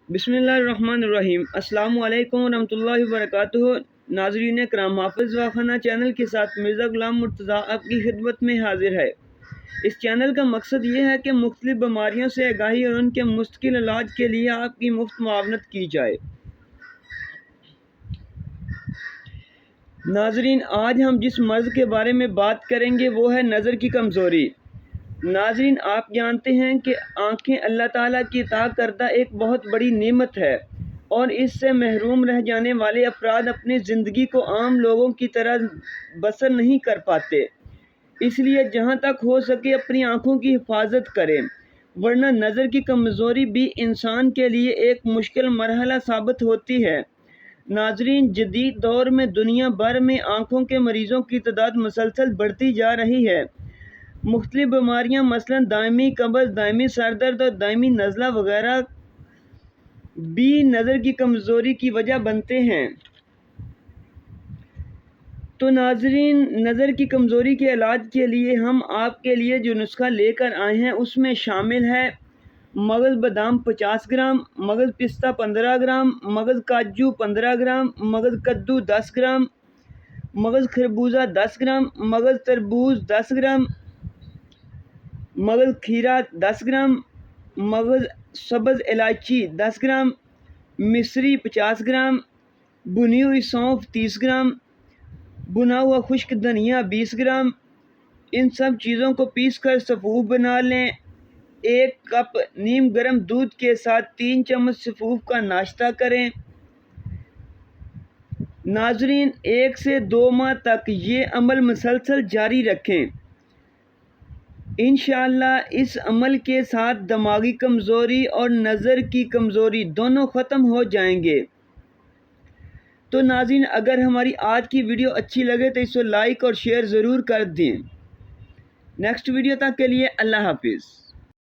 बिस्मिल्लाहिर्रहमानिर्रहीम। अस्सलामु अलैकुम वरहमतुल्लाहि वबरकातुहू। नाज़रीन करام, हाफ़िज़ वाखाना चैनल के साथ मिर्ज़ा ग़ुलाम मुर्तज़ा आपकी खिदमत में हाजिर है। इस चैनल का मकसद ये है कि मुख्तलिफ़ बीमारियों से आगाही और उनके मुस्तकिल इलाज के लिए आपकी मुफ्त मुआवनत की जाए। नाज़रीन, आज हम जिस मर्ज़ के बारे में बात करेंगे वो है नज़र की कमज़ोरी। नाज़रीन, आप जानते हैं कि आँखें अल्लाह ताला की अता करदा एक बहुत बड़ी नेमत है और इससे महरूम रह जाने वाले अफराद अपनी ज़िंदगी को आम लोगों की तरह बसर नहीं कर पाते। इसलिए जहाँ तक हो सके अपनी आँखों की हिफाजत करें, वरना नज़र की कमज़ोरी भी इंसान के लिए एक मुश्किल मरहला साबित होती है। नाज़रीन, जदीद दौर में दुनिया भर में आँखों के मरीज़ों की तादाद मुसलसल बढ़ती जा रही है। मुख्तलिफ़ बीमारियाँ मसलन दायमी कब्ज़, दायमी सर दर्द और दायमी नज़ला वगैरह भी नज़र की कमज़ोरी की वजह बनते हैं। तो नाज़रीन, नज़र की कमज़ोरी के इलाज के लिए हम आपके लिए जो नुस्खा लेकर आए हैं उसमें शामिल है मगज़ बादाम 50 ग्राम, मगज़ पिस्ता 15 ग्राम, मगज़ काजू 15 ग्राम, मगज़ कद्दू 10 ग्राम, मगज़ खरबूजा 10 ग्राम, मगज़ तरबूज 10 ग्राम, मगज़ खीरा 10 ग्राम, मगज़ सब्ज़ इलायची 10 ग्राम, मिश्री 50 ग्राम, भुनी हुई सौंफ 30 ग्राम, भुना हुआ खुश्क धनिया 20 ग्राम। इन सब चीज़ों को पीस कर सफ़ूफ बना लें। 1 कप नीम गर्म दूध के साथ 3 चम्मच सफ़ूफ का नाश्ता करें। नाज़रीन, 1 से 2 माह तक ये अमल मुसलसल जारी रखें। इंशाअल्लाह इस अमल के साथ दिमागी कमज़ोरी और नज़र की कमज़ोरी दोनों ख़त्म हो जाएंगे। तो नाज़रीन, अगर हमारी आज की वीडियो अच्छी लगे तो इसे लाइक और शेयर ज़रूर कर दें। नेक्स्ट वीडियो तक के लिए अल्लाह हाफिज़।